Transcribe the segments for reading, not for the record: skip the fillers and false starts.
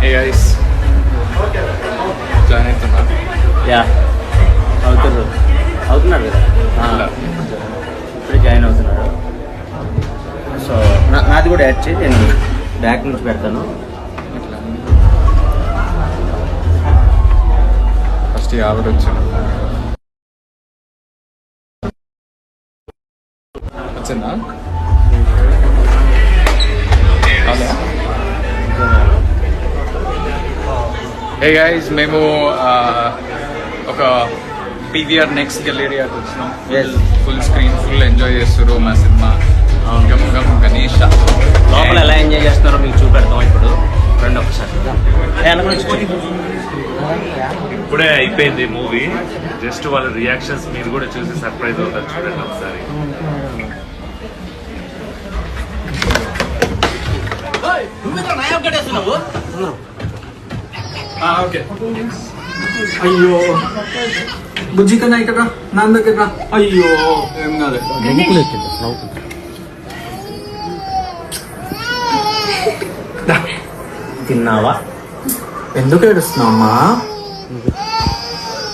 Hey guys, join అవుతున్నా. Yeah అవుతున్నారు కదా, ఇప్పుడే జాయిన్ అవుతున్నారు. సో నాది కూడా యాడ్ చేసి నేను బ్యాక్ నుంచి పెడతాను. ఫస్ట్ ఆవిడ వచ్చాను. వచ్చిందా? హే గైస్, మేము ఒక పీవీఆర్ నెక్స్ట్ గెలేరియాకి వచ్చినాం. ఫుల్ స్క్రీన్ ఫుల్ ఎంజాయ్ చేస్తారు మా సినిమా. గమ్ గమ్ గణేష్ లోపల ఎలా ఎంజాయ్ చేస్తున్నారో మీకు చూపెడతాం ఇప్పుడు. రెండు ఒకసారి ఇప్పుడే అయిపోయింది మూవీ. జస్ట్ వాళ్ళ రియాక్షన్స్ మీరు కూడా చూసి సర్ప్రైజ్ అవుతారు. చూడండి ఒకసారి. అయ్యో బుజ్జి కన్నా ఇక్కడ నాన్న దగ్గర. అయ్యో ఏం కాలేదు. తిన్నావా? ఎందుకు ఏడుస్తున్నావమ్మా?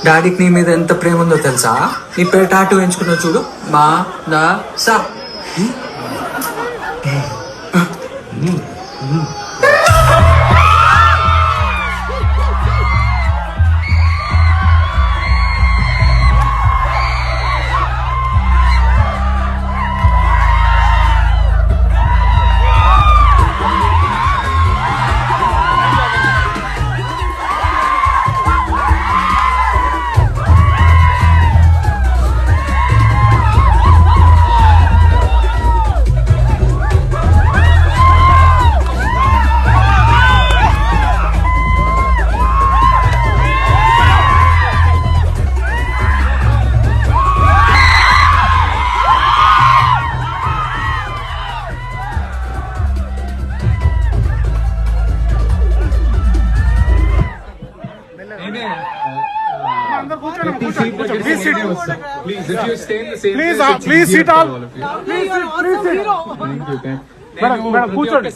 డాడీకి నీ మీద ఎంత ప్రేమ ఉందో తెలుసా? నీ పేరు టాటూ వేయించుకున్నావు చూడు. మా దా సా.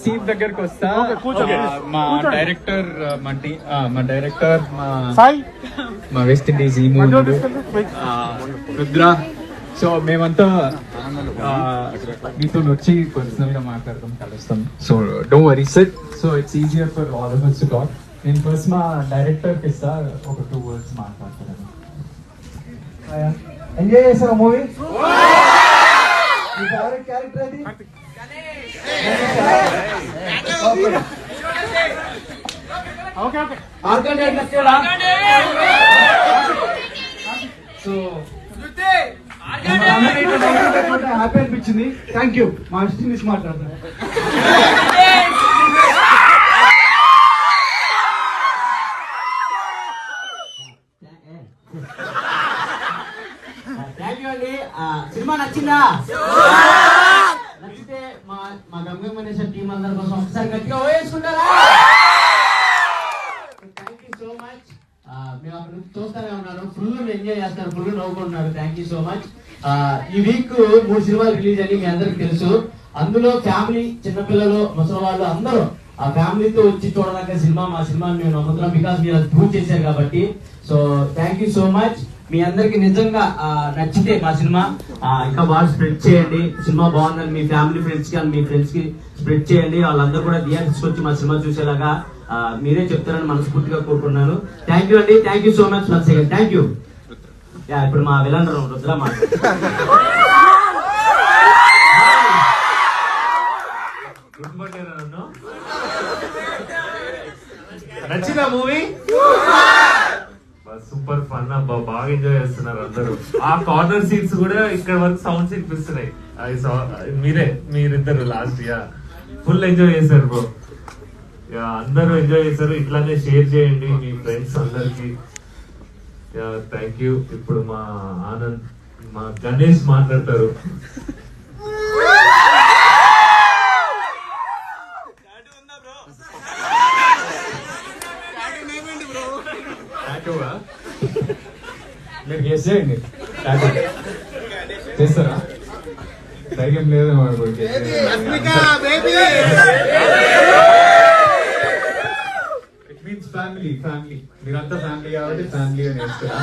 సీట్ దగ్గరకు వస్తా. మా డైరెక్టర్ మా వెస్ట్ ఇండీస్ ఈ మూవీ రుద్ర. సో మేమంతా మీతో వచ్చి పర్సనల్ గా మాట్లాడతాం, కలుస్తాం. So don't worry set. So it's easier for all of us to talk. నేను ఫస్ట్ మా డైరెక్టర్ కి ఇస్తా, ఒక 2 words మాట్లాడతాను. ఎంజాయ్ చేసారా మూవీ? మీ ఫేవరెట్ క్యారెక్టర్ అది? సో హ్యాపీ అనిపించింది. Thank you. మా ఇష్టం నుంచి మాట్లాడతాను. సినిమా నచ్చిందా? నచ్చితే మా గమ్యం అనేసి టీం అందరి కోసం ఒకసారి గట్టిగా వేసుకుంటారా? Thank you so much. మేము అక్కడ చూస్తానే ఉన్నారు, ఫుల్ ఎంజాయ్ చేస్తారు, ఫుల్ నవ్వుకుంటున్నారు. Thank you so much. ఈ వీక్ 3 సినిమాలు రిలీజ్ అని మీ అందరికి తెలుసు. అందులో ఫ్యామిలీ, చిన్నపిల్లలు, ముసలి వాళ్ళు అందరూ ఆ ఫ్యామిలీతో వచ్చి చూడదగ్గ సినిమా మా సినిమాని మేము నమ్ముతున్నాం. బికాస్ మీరు అది ప్రూవ్ చేశారు కాబట్టి. So thank you so much. మీ అందరికి నిజంగా నచ్చితే మా సినిమా ఇంకా బాగా స్ప్రెడ్ చేయండి. సినిమా బాగుందని మీ ఫ్యామిలీ ఫ్రెండ్స్ కి మీ ఫ్రెండ్స్ కి స్ప్రెడ్ చేయండి. వాళ్ళందరూ కూడా థియేటర్స్ వచ్చి మా సినిమా చూసేలాగా మీరే చెప్తారని మనస్ఫూర్తిగా కోరుకున్నాను. థ్యాంక్ యూ అండి. Thank you so much. Thank you. ఇప్పుడు మా విలన్ రుద్ర గుడ్ మార్నింగ్. నచ్చిందా మూవీ? సూపర్ ఫన్ అబ్బా, బాగా ఎంజాయ్ చేస్తున్నారు అందరూ. ఆ కార్నర్ సీట్స్ కూడా ఇక్కడ వరకు సౌండ్స్ వినిపిస్తున్నాయి. మీరిద్దరు లాస్ట్ ఫుల్ ఎంజాయ్ చేశారు బ్రో. అందరూ ఎంజాయ్ చేశారు. ఇట్లానే షేర్ చేయండి మీ ఫ్రెండ్స్ అందరికి. Thank you. ఇప్పుడు మా ఆనంద్, మా గణేష్ మాట్లాడతారు. మీరు గెస్ చేయండి. చేస్తారా? ధైర్యం లేదేమో అనుకోండి. ఫ్యామిలీ మీరంతా ఫ్యామిలీ కాబట్టి ఫ్యామిలీ అని వేస్తున్నా.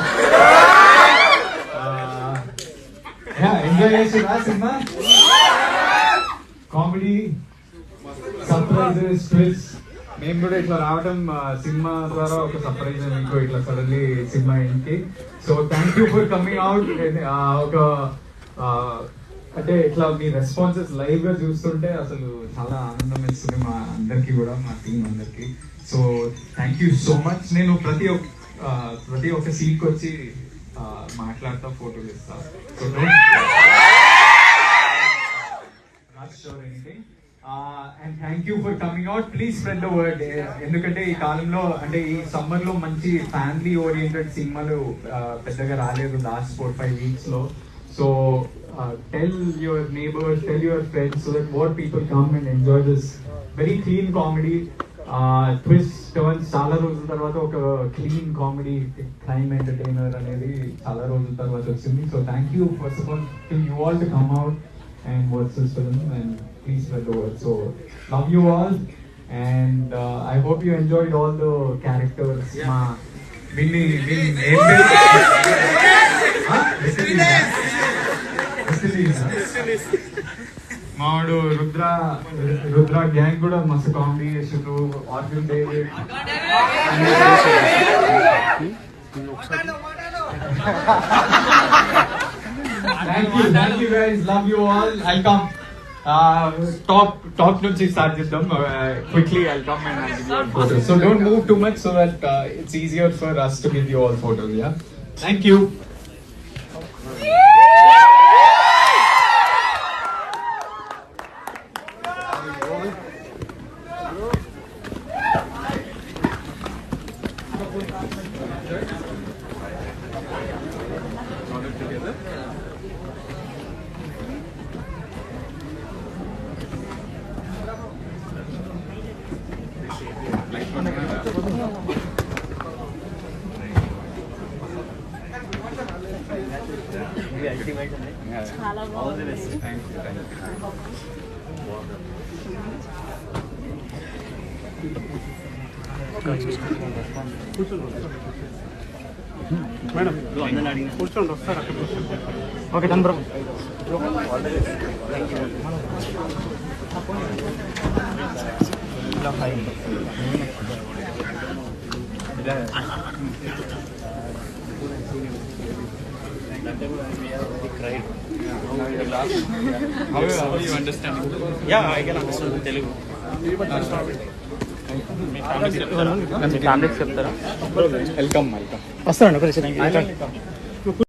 ఎంజాయ్ చేసిరా సినిమా? Comedy, surprises, twist. మేము కూడా ఇట్లా రావడం సినిమా ద్వారా ఒక సర్ప్రైజ్ మీకు ఇట్లా సడన్లీ సినిమా ఇంటికి. So thank you for coming out. ఒక అంటే ఇట్లా మీ రెస్పాన్సెస్ లైవ్ గా చూస్తుంటే అసలు చాలా ఆనందం వేస్తుంది మా అందరికి కూడా, మా టీం అందరికి. So thank you so much. నేను ప్రతి ఒక్క సీట్కి వచ్చి మాట్లాడతా, ఫోటోలు ఇస్తా. So and thank you for coming out. Please spread the word. ఎందుకంటే ఈ కాలంలో అంటే ఈ సమ్మర్ లో మంచి ఫ్యామిలీ ఓరియంటెడ్ సినిమాలు పెద్దగా రాలేదు లాస్ట్ 4-5 weeks లో. So tell your neighbors, tell your friends, so that more people come and enjoy this very clean comedy. Twist turns చాలా రోజుల తర్వాత ఒక క్లీన్ కామెడీ క్రైమ్ ఎంటర్టైనర్ అనేది చాలా రోజుల తర్వాత వచ్చింది. So thank you first of all to you all to come out and watch this film and please spread the word. So love you all and I hope you enjoyed all the characters. Ma Vinny మావాడు Rudra gang కూడా మస్తు comedy చేసిండ్రు. ఆర్గ్యూన్ David Thank you guys, love you all. I'll come. Top nunchi start చేద్దాం. Quickly I'll come and I'll give you all photos. So don't move too much so that it's easier for us to give you all photos. Yeah. Thank you. చాలా బాగుంది. Madam కూర్చోండి, వస్తారు అక్కడ. Okay done bro. How you understand? Yeah, I can understand Telugu. Welcome. వస్తానండి.